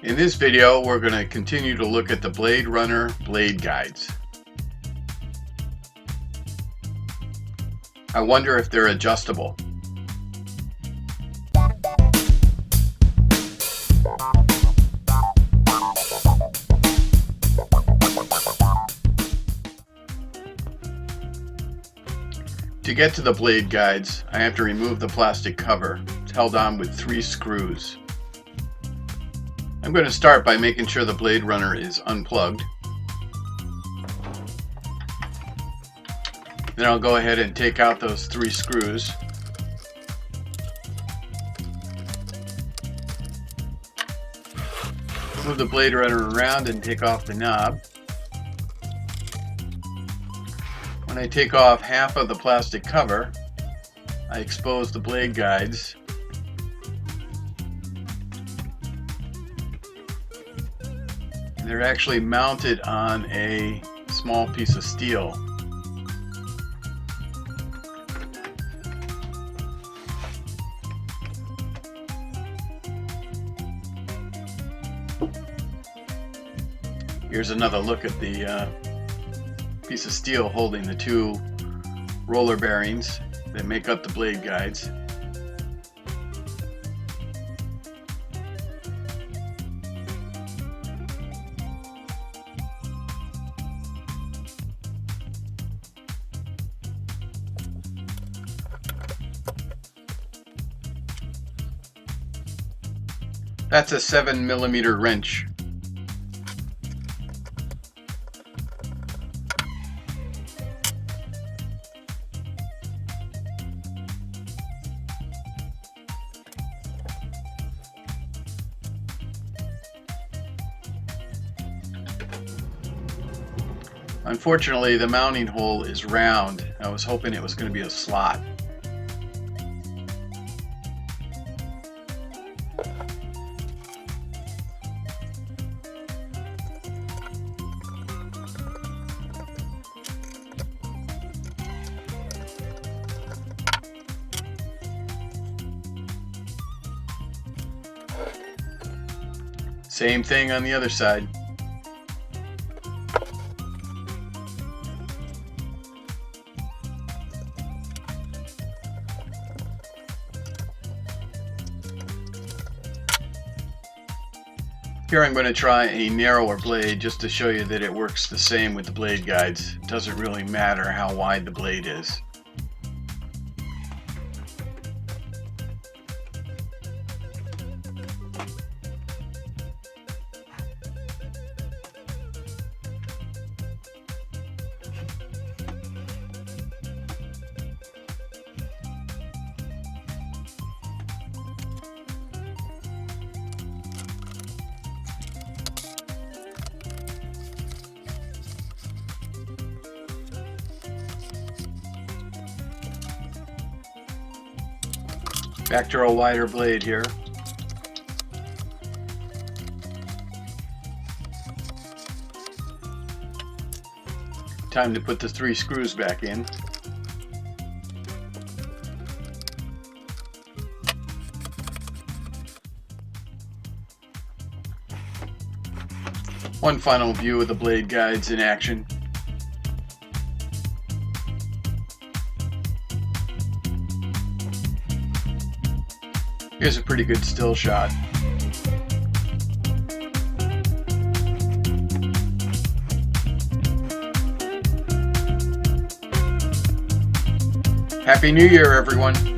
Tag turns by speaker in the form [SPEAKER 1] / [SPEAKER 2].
[SPEAKER 1] In this video, we're going to continue to look at the Bladerunner blade guides. I wonder if they're adjustable. To get to the blade guides, I have to remove the plastic cover. It's held on with 3 screws. I'm going to start by making sure the Bladerunner is unplugged. Then I'll go ahead and take out those 3 screws. Move the Bladerunner around and take off the knob. When I take off half of the plastic cover, I expose the blade guides. They're actually mounted on a small piece of steel. Here's another look at the piece of steel holding the 2 roller bearings that make up the blade guides. That's a 7mm wrench. Unfortunately, the mounting hole is round. I was hoping it was going to be a slot. Same thing on the other side. Here I'm going to try a narrower blade just to show you that it works the same with the blade guides. It doesn't really matter how wide the blade is. Back to a wider blade here. Time to put the 3 screws back in. One final view of the blade guides in action. Here's a pretty good still shot. Happy New Year, everyone!